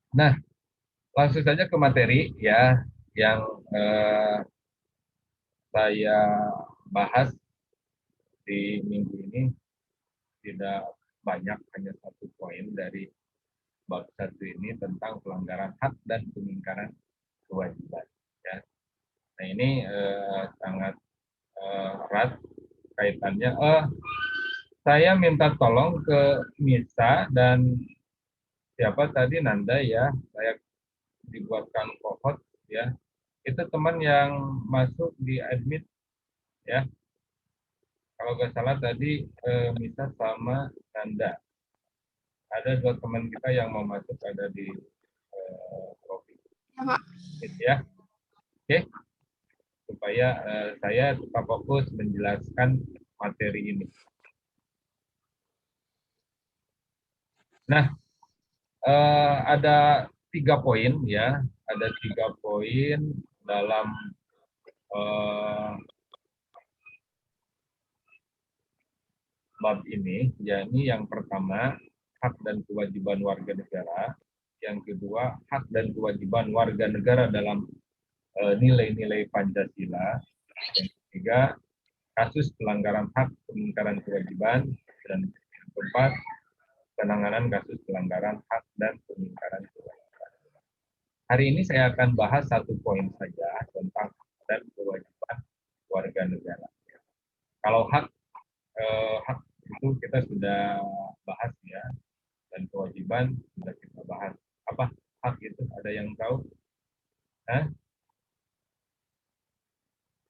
Nah, langsung saja ke materi ya yang saya bahas di minggu ini. Tidak banyak, hanya satu poin dari bab satu ini tentang pelanggaran hak dan pengingkaran kewajiban. Ya. Nah ini sangat erat kaitannya. Saya minta tolong ke Nisa dan siapa tadi, Nanda ya, saya dibuatkan kohot ya. Itu teman yang masuk di admit ya. Kalau nggak salah tadi Nisa sama Nanda. Ada dua teman kita yang mau masuk, ada di profil Ya, Pak. ya. Oke, supaya saya tetap fokus menjelaskan materi ini. Nah, ada 3 poin ya, ada 3 poin dalam eh, bab ini, yakni yang pertama hak dan kewajiban warga negara, yang kedua hak dan kewajiban warga negara dalam nilai-nilai Pancasila, yang ketiga kasus pelanggaran hak, pengingkaran kewajiban, dan yang keempat penanganan kasus pelanggaran hak dan pengingkaran kewajiban. Hari ini saya akan bahas satu poin saja tentang hak dan kewajiban warga negara. Kalau hak itu kita sudah bahas ya, dan kewajiban sudah kita bahas. Apa hak itu? Ada yang tahu? Hah?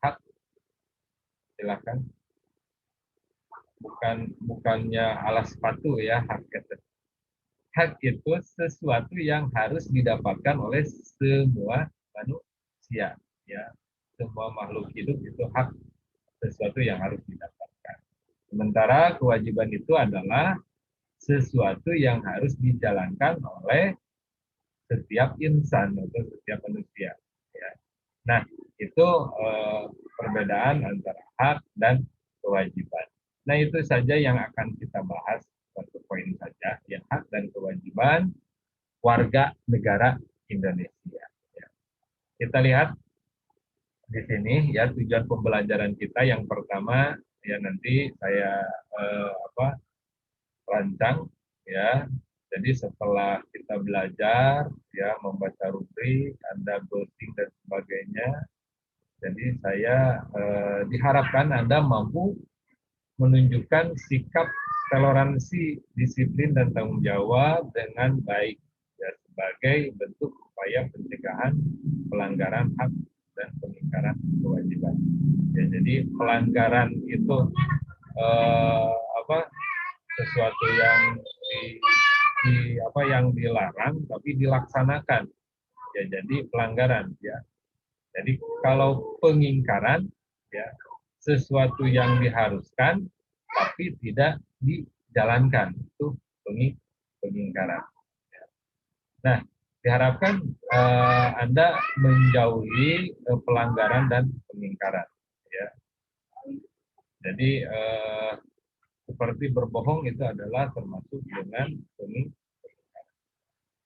Hak, silakan. Bukannya alas sepatu ya, hak itu. Hak itu sesuatu yang harus didapatkan oleh semua manusia ya. Semua makhluk hidup itu hak, sesuatu yang harus didapatkan. Sementara kewajiban itu adalah sesuatu yang harus dijalankan oleh setiap insan atau setiap manusia ya. Nah, itu perbedaan antara hak dan kewajiban. Nah, itu saja yang akan kita bahas, satu poin saja, yang hak dan kewajiban warga negara Indonesia. Ya. Kita lihat di sini ya, tujuan pembelajaran kita yang pertama ya, nanti saya rancang ya. Jadi setelah kita belajar ya membaca rubrik, Anda browsing dan sebagainya. Jadi saya diharapkan Anda mampu menunjukkan sikap toleransi, disiplin dan tanggung jawab dengan baik ya, sebagai bentuk upaya pencegahan pelanggaran hak dan pengingkaran kewajiban. Ya, jadi pelanggaran itu eh, apa sesuatu yang yang dilarang tapi dilaksanakan. Ya, jadi pelanggaran ya. Jadi kalau pengingkaran ya sesuatu yang diharuskan tapi tidak dijalankan, itu pengingkaran. Nah, diharapkan Anda menjauhi pelanggaran dan pengingkaran. Ya. Jadi seperti berbohong itu adalah termasuk dengan pengingkaran.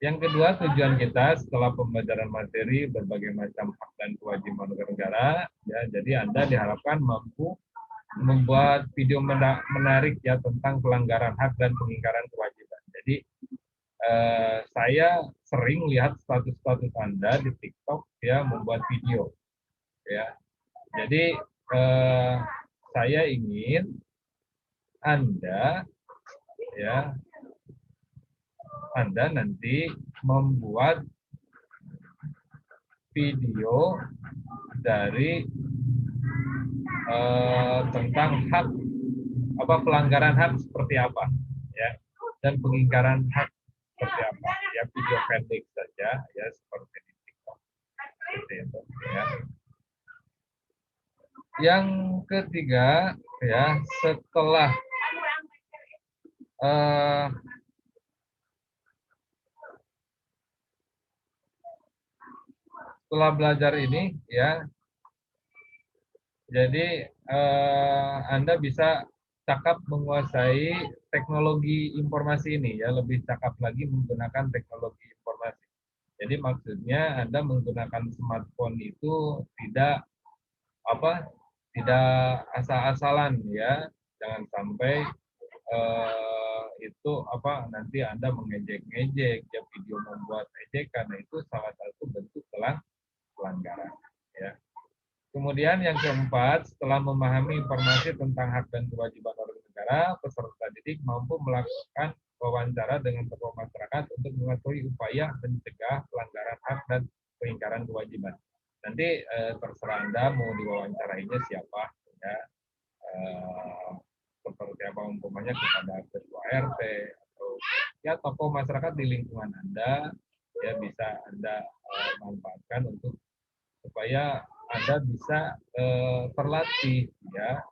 Yang kedua, tujuan kita setelah pembelajaran materi berbagai macam hak dan kewajiban negara, ya, jadi Anda diharapkan mampu membuat video menarik ya tentang pelanggaran hak dan pengingkaran kewajiban. Jadi saya sering lihat status-status Anda di TikTok ya membuat video ya. Jadi saya ingin ya Anda nanti membuat video dari tentang hak pelanggaran hak seperti apa ya, dan pengingkaran hak seperti apa ya, video pendek saja ya seperti di TikTok seperti itu ya. Yang ketiga ya, setelah eh, belajar ini ya, jadi Anda bisa cakap menguasai teknologi informasi ini ya, lebih cakap lagi menggunakan teknologi informasi. Jadi maksudnya Anda menggunakan smartphone itu tidak apa tidak asal-asalan ya, jangan sampai itu apa nanti Anda mengejek-ngejek ya, video membuat ejekan, nah itu salah satu bentuk pelanggaran ya. Kemudian yang keempat, setelah memahami informasi tentang hak dan kewajiban warga negara, peserta didik mampu melakukan wawancara dengan tokoh masyarakat untuk mengetahui upaya mencegah pelanggaran hak dan pengingkaran kewajiban. Nanti terserah Anda mau diwawancarainya siapa, ya, eh, seperti apa umpamanya kepada ketua RT atau ya tokoh masyarakat di lingkungan Anda, ya bisa Anda manfaatkan untuk supaya Anda bisa terlatih ya,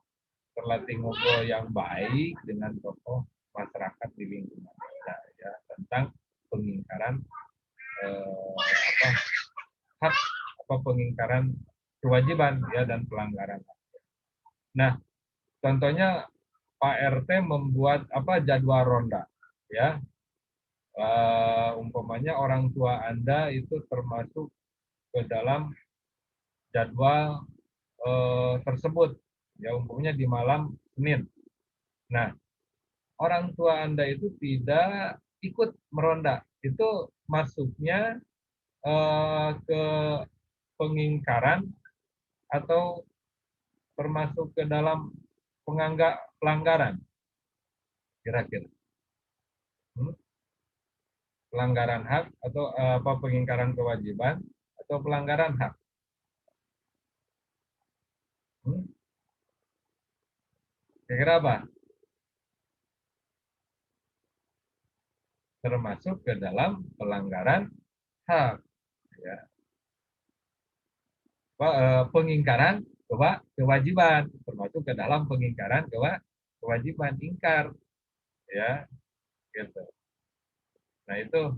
terlatih ngobrol yang baik dengan tokoh masyarakat di lingkungan Anda ya tentang pengingkaran apa hak apa pengingkaran kewajiban ya dan pelanggaran. Nah, contohnya Pak RT membuat apa jadwal ronda ya. Umpamanya orang tua Anda itu termasuk ke dalam jadwal tersebut ya umpamanya di malam Senin. Nah, orang tua Anda itu tidak ikut meronda. Itu masuknya ke pengingkaran atau termasuk ke dalam pelanggaran kira-kira. Hmm? Pelanggaran hak atau apa pengingkaran kewajiban atau pelanggaran hak. Hmm? Kira-kira apa? Termasuk ke dalam pelanggaran hak. Ya. Pengingkaran kewajiban termasuk ke dalam pengingkaran kewajiban ingkar ya gitu. Nah itu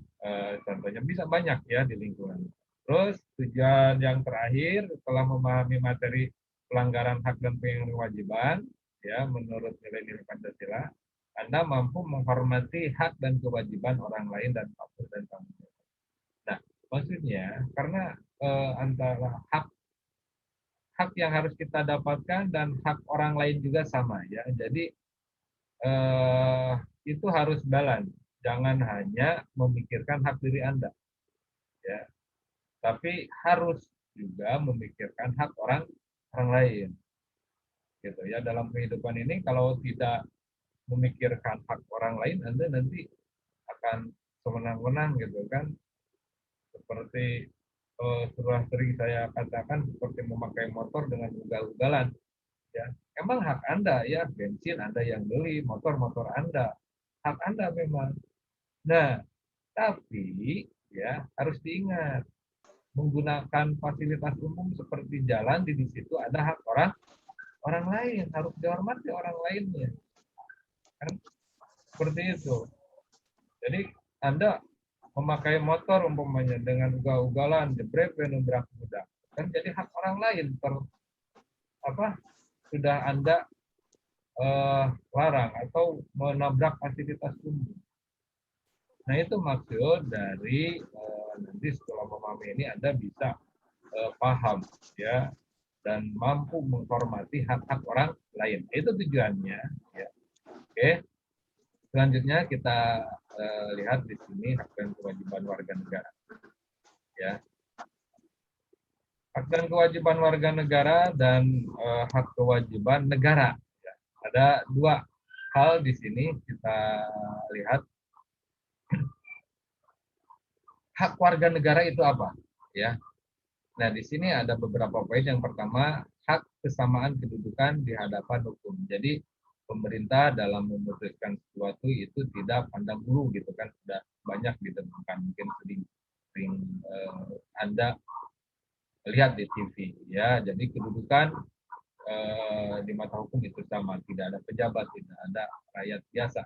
contohnya bisa banyak ya di lingkungan. Terus tujuan yang terakhir setelah memahami materi pelanggaran hak dan kewajiban ya menurut nilai-nilai Pancasila, Anda mampu menghormati hak dan kewajiban orang lain dan patuh dan tanggung jawab. Nah maksudnya karena antara hak hak yang harus kita dapatkan dan hak orang lain juga sama ya. Jadi eh, itu harus balance. Jangan hanya memikirkan hak diri Anda ya, tapi harus juga memikirkan hak orang lain gitu ya. Dalam kehidupan ini kalau tidak memikirkan hak orang lain, Anda nanti akan sewenang-wenang gitu kan. Seperti sudah sering saya katakan seperti memakai motor dengan ugal-ugalan ya. Emang hak Anda ya, bensin Anda yang beli, motor Anda. Hak Anda memang. Nah, tapi ya harus diingat menggunakan fasilitas umum seperti jalan di situ ada hak orang orang lain, harus dihormati orang lainnya. Kan seperti itu. Jadi Anda memakai motor umpamanya dengan ugal-ugalan, jebret menabrak kuda. Kan jadi hak orang lain apa sudah Anda larang atau menabrak fasilitas umum. Nah itu maksud dari nanti setelah memahami ini Anda bisa paham ya dan mampu menghormati hak-hak orang lain. Itu tujuannya. Ya. Oke. Selanjutnya kita lihat di sini hak dan kewajiban warga negara. Ya. Hak dan kewajiban warga negara dan hak kewajiban negara. Ya. Ada dua hal di sini kita lihat. Hak warga negara itu apa? Ya. Nah, di sini ada beberapa poin. Yang pertama, hak kesamaan kedudukan di hadapan hukum. Jadi, pemerintah dalam memutuskan sesuatu itu tidak pandang bulu gitu kan, sudah banyak ditemukan mungkin sering Anda lihat di TV ya. Jadi kedudukan di mata hukum itu sama, tidak ada pejabat, tidak ada rakyat biasa.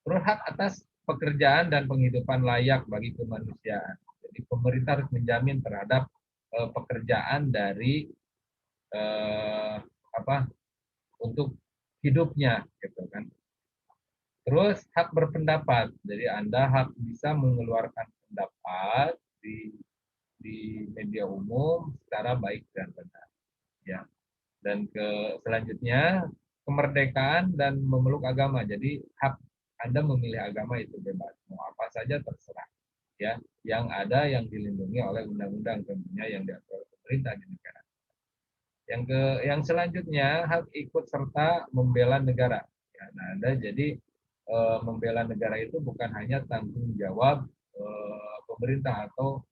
Terus hak atas pekerjaan dan penghidupan layak bagi kemanusiaan. Jadi pemerintah harus menjamin terhadap pekerjaan dari eh, apa untuk hidupnya gitu kan. Terus hak berpendapat. Jadi Anda hak bisa mengeluarkan pendapat di di media umum secara baik dan benar, ya. Dan selanjutnya kemerdekaan dan memeluk agama. Jadi hak Anda memilih agama itu bebas, mau apa saja terserah, ya. Yang ada yang dilindungi oleh undang-undang tentunya yang diatur oleh pemerintah di negara. Yang selanjutnya hak ikut serta membela negara. Ya, nah, Anda jadi membela negara itu bukan hanya tanggung jawab pemerintah atau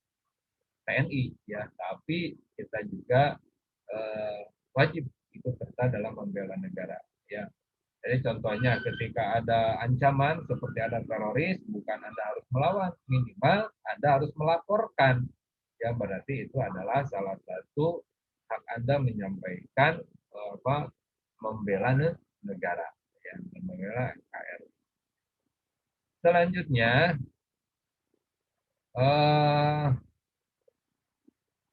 TNI, ya, tapi kita juga wajib ikut serta dalam membela negara, ya. Jadi contohnya ketika ada ancaman seperti ada teroris, bukan Anda harus melawan, minimal Anda harus melaporkan. Ya, berarti itu adalah salah satu hak Anda menyampaikan membela negara, ya, membela NKRI. Selanjutnya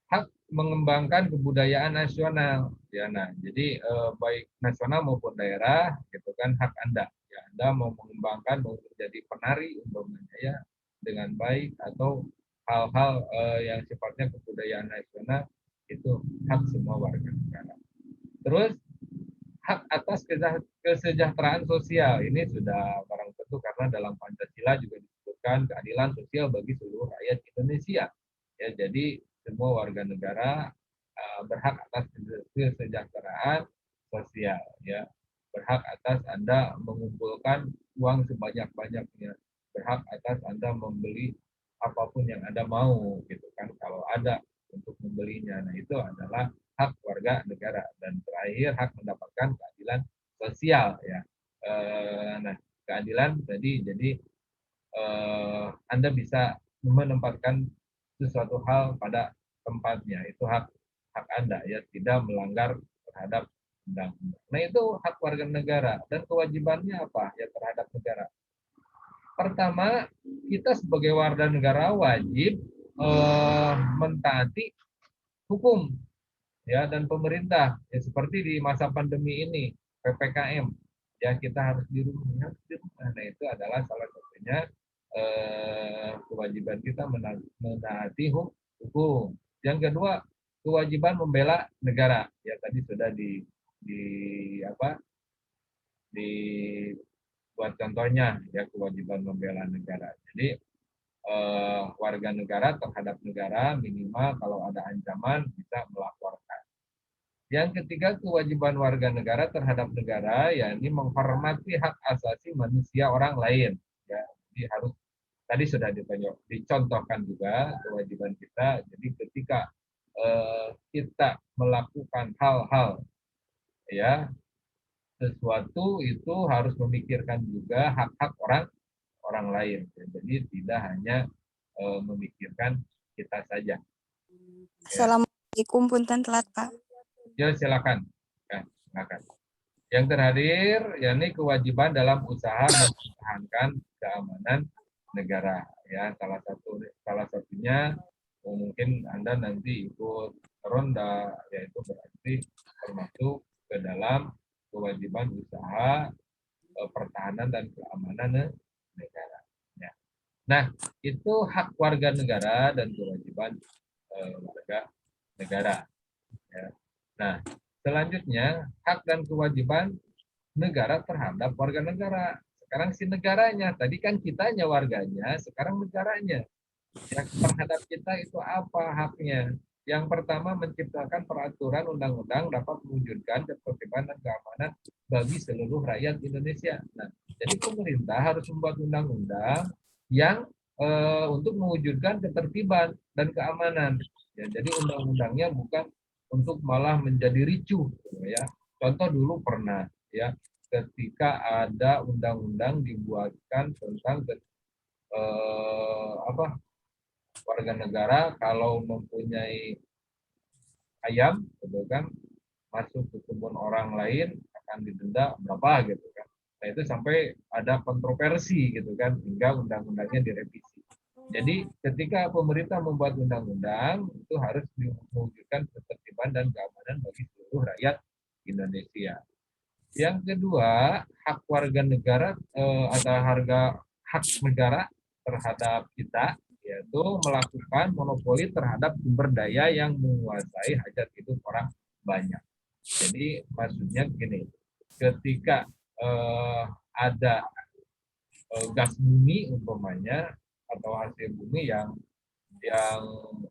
hak mengembangkan kebudayaan nasional. Ya, nah, jadi baik nasional maupun daerah, gitu kan, hak Anda. Ya, Anda mau mengembangkan, mau menjadi penari umpamanya, ya, dengan baik, atau hal-hal yang sifatnya kebudayaan nasional, itu hak semua warga negara. Terus hak atas kesejahteraan sosial, ini sudah barang tentu karena dalam Pancasila juga disebutkan keadilan sosial bagi seluruh rakyat Indonesia. Ya, jadi semua warga negara berhak atas kesejahteraan sosial, ya. Berhak atas Anda mengumpulkan uang sebanyak-banyaknya, berhak atas Anda membeli apapun yang Anda mau, gitu kan, kalau ada untuk membelinya. Nah, itu adalah hak warga negara. Dan terakhir hak mendapatkan keadilan sosial, ya. Nah, keadilan tadi, jadi Anda bisa menempatkan sesuatu hal pada tempatnya, itu hak hak Anda, ya, tidak melanggar terhadap undang-undang. Nah, itu hak warga negara. Dan kewajibannya apa ya terhadap negara? Pertama, kita sebagai warga negara wajib mentaati hukum, ya, dan pemerintah, ya, seperti di masa pandemi ini PPKM, ya, kita harus di rumah. Nah, itu adalah salah satunya kewajiban kita menaati hukum. Yang kedua, kewajiban membela negara, ya, tadi sudah di apa dibuat contohnya, ya, kewajiban membela negara. Jadi warga negara terhadap negara minimal kalau ada ancaman bisa melaporkan. Yang ketiga, kewajiban warga negara terhadap negara, yakni menghormati hak asasi manusia orang lain. Ya, jadi harus, tadi sudah dicontohkan juga kewajiban kita. Jadi ketika kita melakukan hal-hal, ya, sesuatu itu harus memikirkan juga hak-hak orang lain. Jadi tidak hanya memikirkan kita saja. Ya. Assalamualaikum, punten telat, Pak. Ya, silakan. Ya, silakan. Yang terakhir, yakni kewajiban dalam usaha mempertahankan keamanan negara. Ya, salah satunya mungkin Anda nanti ikut ronda, yaitu berarti termasuk ke dalam kewajiban usaha pertahanan dan keamanan negara. Ya. Nah, itu hak warga negara dan kewajiban warga negara. Ya. Nah, selanjutnya hak dan kewajiban negara terhadap warga negara. Sekarang si negaranya, tadi kan kitanya warganya, sekarang negaranya. Ya, terhadap kita itu apa haknya? Yang pertama, menciptakan peraturan undang-undang dapat mewujudkan ketertiban dan keamanan bagi seluruh rakyat Indonesia. Nah, jadi pemerintah harus membuat undang-undang yang untuk mewujudkan ketertiban dan keamanan. Ya, jadi undang-undangnya bukan untuk malah menjadi ricuh, ya. Contoh dulu pernah, ya, ketika ada undang-undang dibuatkan tentang warga negara kalau mempunyai ayam, gitu kan, masuk ke kebun orang lain akan didenda berapa, gitu kan. Nah, itu sampai ada kontroversi, gitu kan, hingga undang-undangnya direvisi. Jadi ketika pemerintah membuat undang-undang itu harus mewujudkan ketertiban dan keamanan bagi seluruh rakyat Indonesia. Yang kedua, hak warga negara atau hak negara terhadap kita yaitu melakukan monopoli terhadap sumber daya yang menguasai hajat hidup orang banyak. Jadi maksudnya gini, ketika ada gas bumi umpamanya atau hasil bumi yang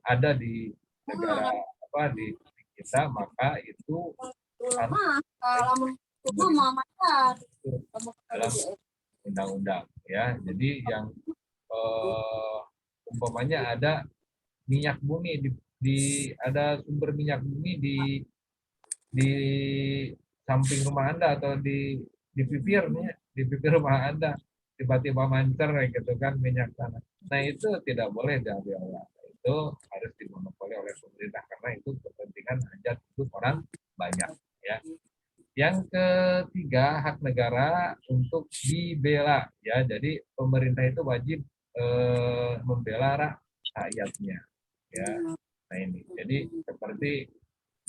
ada di negara di kita, maka itu harus dalam undang-undang ya. Jadi yang umpamanya ada minyak bumi ada sumber minyak bumi di samping rumah Anda atau di bibir rumah Anda tiba-tiba mancer gitu kan minyak tanah. Nah itu tidak boleh diolah. Itu harus dimonopoli oleh pemerintah karena itu kepentingan hajat hidup orang banyak ya. Yang ketiga, hak negara untuk dibela ya. Jadi pemerintah itu wajib membela rakyatnya ya. Nah ini. Jadi seperti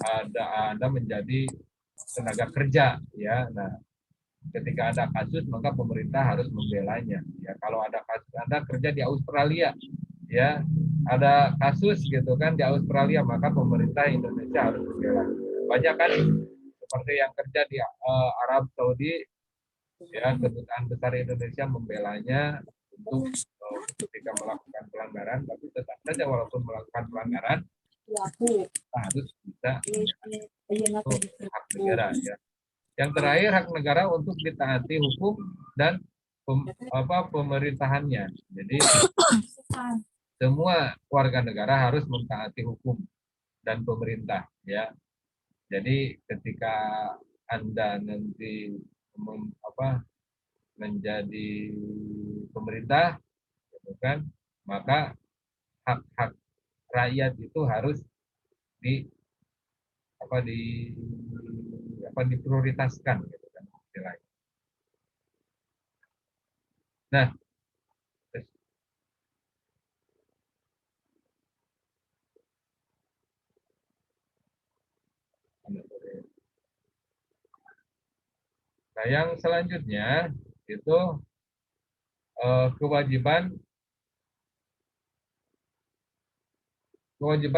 Anda menjadi tenaga kerja ya. Nah, ketika ada kasus maka pemerintah harus membelanya ya. Kalau ada kasus Anda kerja di Australia ya, ada kasus gitu kan di Australia, maka pemerintah Indonesia harus membela. Banyak kan seperti yang kerja di Arab Saudi ya, kedutaan besar Indonesia membelanya untuk ketika melakukan pelanggaran, tapi tetap saja walaupun melakukan pelanggaran harus bisa hak negara ya. Yang terakhir, hak negara untuk ditaati hukum dan pemerintahannya. Jadi semua warga negara harus mentaati hukum dan pemerintah ya. Jadi ketika Anda nanti menjadi pemerintah gitu kan, maka hak-hak rakyat itu harus di diprioritaskan gitu kan istilahnya. Nah, yang selanjutnya itu kewajiban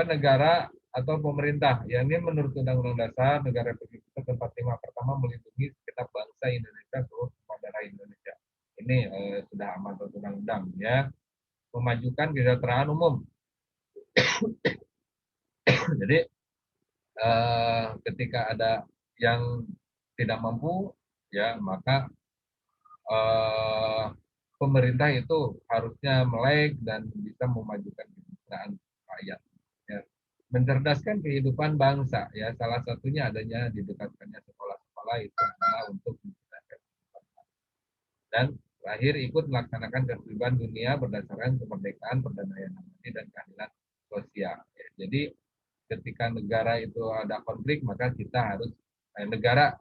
negara atau pemerintah. Ya, ini menurut Undang-Undang Dasar Negara Republik Indonesia tempat 5 pertama melindungi segenap bangsa Indonesia seluruh darah Indonesia. Ini sudah amanat undang-undang ya. Memajukan kesejahteraan umum. Jadi ketika ada yang tidak mampu ya, maka pemerintah itu harusnya melek dan bisa memajukan kesejahteraan rakyat ya. Mencerdaskan kehidupan bangsa ya, salah satunya adanya didekatkannya sekolah-sekolah itu adalah untuk mencerdaskan kehidupan bangsa. Dan terakhir ikut melaksanakan ketertiban dunia berdasarkan kemerdekaan, perdamaian abadi dan keadilan sosial ya. Jadi ketika negara itu ada konflik, maka kita harus negara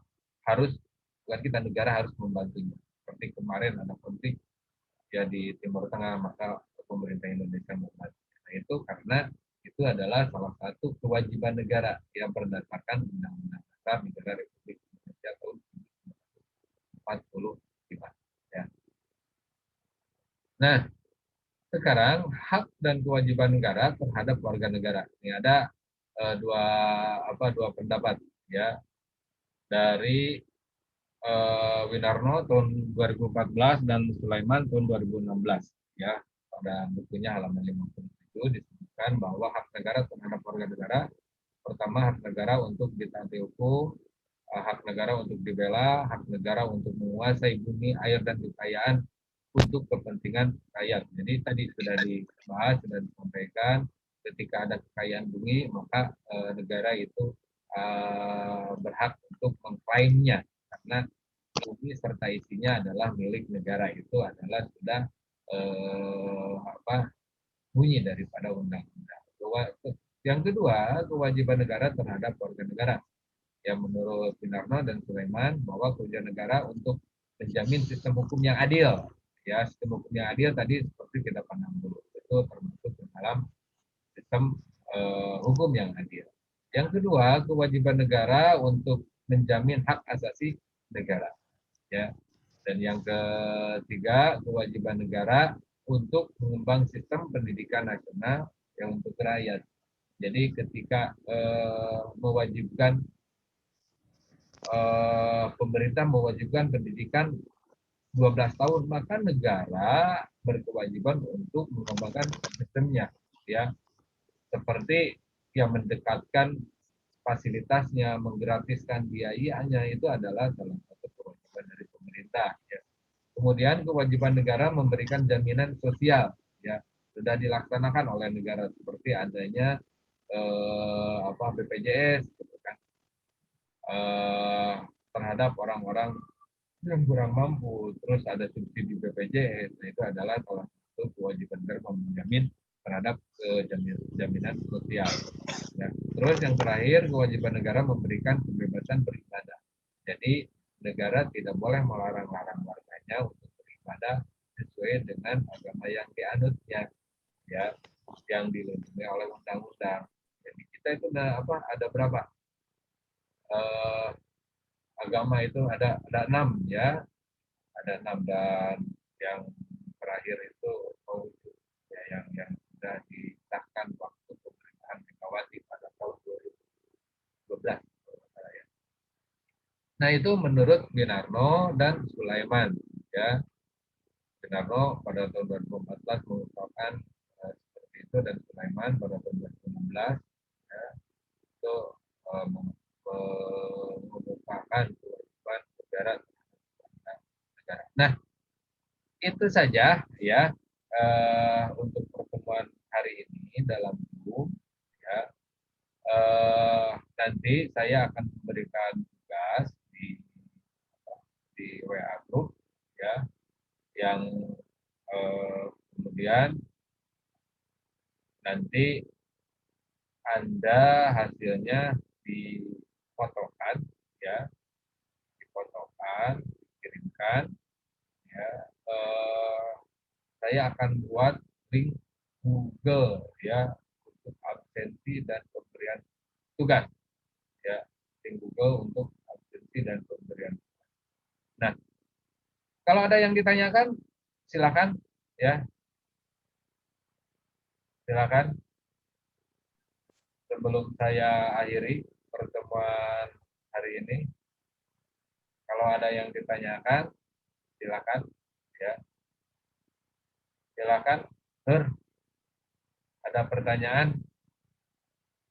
harus membantunya. Seperti kemarin ada konflik ya di Timur Tengah, maka pemerintah Indonesia membantu. Nah, itu karena itu adalah salah satu kewajiban negara yang berdasarkan Undang-Undang Dasar Negara Republik Indonesia tahun 1945 ya. Nah, sekarang hak dan kewajiban negara terhadap warga negara. Ini ada dua pendapat ya dari Winarno tahun 2014 dan Sulaiman tahun 2016 ya. Pada bukunya halaman 57 disebutkan bahwa hak negara terhadap warga negara, pertama hak negara untuk ditaati hukum, hak negara untuk dibela, hak negara untuk menguasai bumi, air dan kekayaan untuk kepentingan rakyat. Jadi tadi sudah dibahas, sudah disampaikan, ketika ada kekayaan bumi maka negara itu berhak untuk mengklaimnya karena bumi serta isinya adalah milik negara, itu adalah sudah bunyi daripada undang-undang. Yang kedua, kewajiban negara terhadap warga negara. Ya, menurut Winarno dan Sulaiman bahwa kewajiban negara untuk menjamin sistem hukum yang adil. Ya, sistem hukum yang adil tadi seperti kita pandang dulu, itu termasuk dalam sistem hukum yang adil. Yang kedua, kewajiban negara untuk menjamin hak asasi negara. Ya. Dan yang ketiga, kewajiban negara untuk mengembang sistem pendidikan nasional yang untuk rakyat. Jadi ketika mewajibkan pemerintah mewajibkan pendidikan 12 tahun, maka negara berkewajiban untuk mengembangkan sistemnya, ya, seperti yang mendekatkan fasilitasnya, menggratiskan biayanya, itu adalah salah satu kewajiban dari pemerintah. Ya. Kemudian kewajiban negara memberikan jaminan sosial, ya, sudah dilaksanakan oleh negara seperti adanya BPJS, gitu kan, terhadap orang-orang yang kurang mampu, terus ada subsidi BPJS, nah itu adalah salah satu kewajiban negara menjamin terhadap jaminan sosial. Ya. Terus yang terakhir, kewajiban negara memberikan kebebasan beribadah. Jadi negara tidak boleh melarang-larang warganya untuk beribadah sesuai dengan agama yang dianutnya, ya, yang dilindungi oleh undang-undang. Jadi kita itu ada berapa? Agama itu ada 6, ya, ada 6, dan yang terakhir itu ya, yang sudah disahkan waktu pemerintahan Megawati pada tahun 2012. Nah itu menurut Winarno dan Sulaiman, ya. Winarno pada tahun 2014 mengungkapkan seperti itu, dan Sulaiman pada tahun 2016, ya, itu mengumpulkan kewajiban negara. Nah, itu saja, ya, untuk pertemuan hari ini dalam Zoom, ya. Nanti saya akan memberikan tugas di WA group, ya, yang kemudian nanti Anda hasilnya difotokan, ya, difotokan, dikirimkan, ya. Saya akan buat link Google, ya, untuk absensi dan pemberian tugas, ya, link Google untuk absensi dan pemberian. Nah, kalau ada yang ditanyakan, silakan, ya, silakan. Sebelum saya akhiri pertemuan hari ini, kalau ada yang ditanyakan, silakan, ya, silakan. Ada pertanyaan?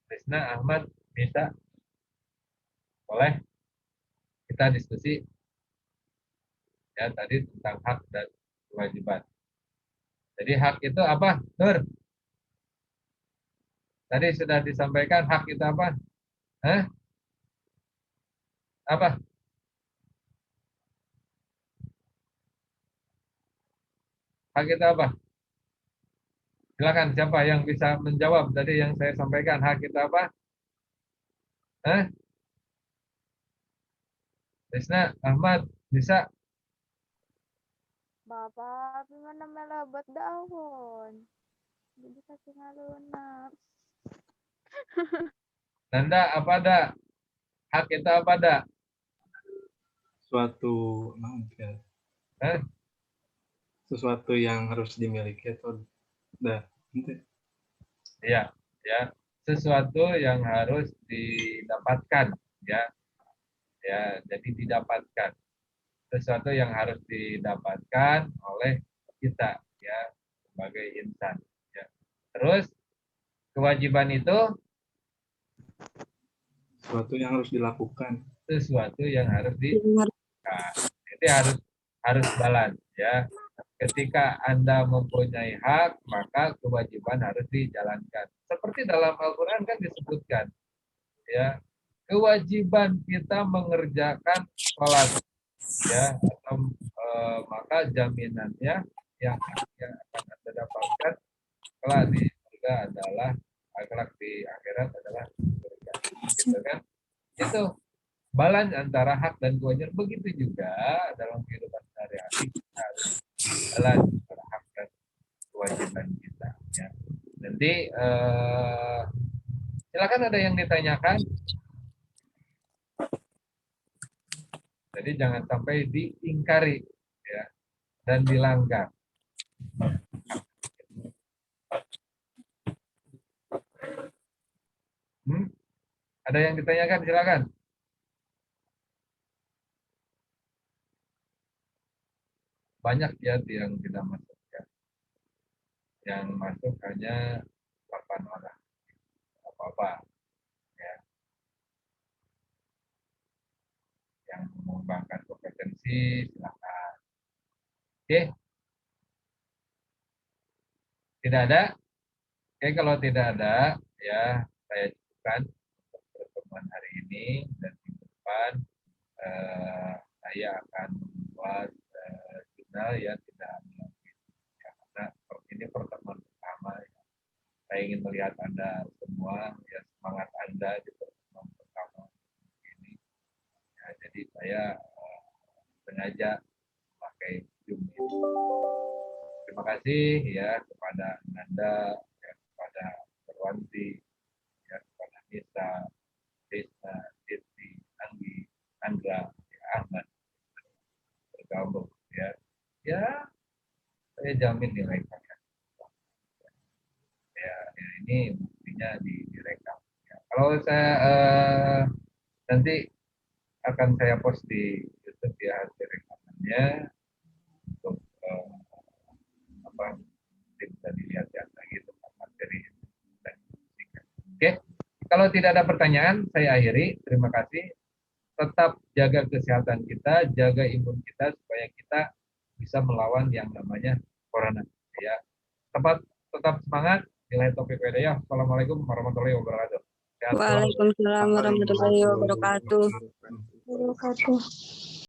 Krisna, Ahmad, bisa? Boleh? Kita diskusi, ya, tadi tentang hak dan kewajiban. Jadi hak itu apa, Nur? Tadi sudah disampaikan hak itu apa? Hah? Apa? Hak itu apa? Silakan, siapa yang bisa menjawab tadi yang saya sampaikan, hak itu apa? Hah? Krisna, Ahmad, bisa? Bapak, gimana melebat daun? Jadi kasih ngalunak. Nanda, apa ada? Hak itu apa ada? Suatu Hah? sesuatu yang harus dimiliki atau dah Iya, ya. Sesuatu yang harus didapatkan, ya. Ya, jadi didapatkan. Sesuatu yang harus didapatkan oleh kita, ya, sebagai insan, ya. Terus kewajiban itu sesuatu yang harus dilakukan. sesuatu yang harus dilakukan. Jadi harus balance, ya. Ketika Anda mempunyai hak, maka kewajiban harus dijalankan. Seperti dalam Al-Qur'an kan disebutkan, ya, kewajiban kita mengerjakan sholat, ya, atau maka jaminannya yang akan Anda dapatkan kelak di surga adalah, kelak di akhirat adalah surga, gitu kan? Itu balance antara hak dan kewajiban. Begitu juga dalam kehidupan sehari-hari kita harus balance antara hak dan kewajiban kita, ya. Nanti silakan, ada yang ditanyakan. Jadi jangan sampai diingkari, ya, dan dilanggar. Ada yang ditanyakan, silakan. Banyak ya yang tidak masuk ya. Yang masuk hanya 8 orang. Apa-apa. Ya. Yang mengembangkan kompetensi, silakan. Oke. Tidak ada? Oke, kalau tidak ada, ya saya cukupkan untuk pertemuan hari ini dan minggu depan saya akan membuat jurnal ya, tidak ya, karena ini pertemuan pertama. Ya. Saya ingin melihat Anda semua, ya semangat Anda di pertemuan pertama ini. Ya, jadi saya sengaja pakai Zoom ini. Terima kasih ya kepada Nanda, ya, kepada Perwanti, ya, kepada Nisa, Desa, Siti, Anggi, Andra, ya, Ahmad, bergabung ya. Ya, saya jamin nilai kalian. Ya, ini buktinya direkam. Ya. Kalau saya nanti akan saya post di YouTube ya hasil rekamannya untuk bisa dilihat ya lagi tentang materi. Oke, kalau tidak ada pertanyaan, saya akhiri. Terima kasih. Tetap jaga kesehatan kita, jaga imun kita supaya kita bisa melawan yang namanya corona. Ya, tetap semangat. Nilai topik ya. Assalamualaikum warahmatullahi wabarakatuh. Waalaikumsalam warahmatullahi wabarakatuh. Wabarakatuh.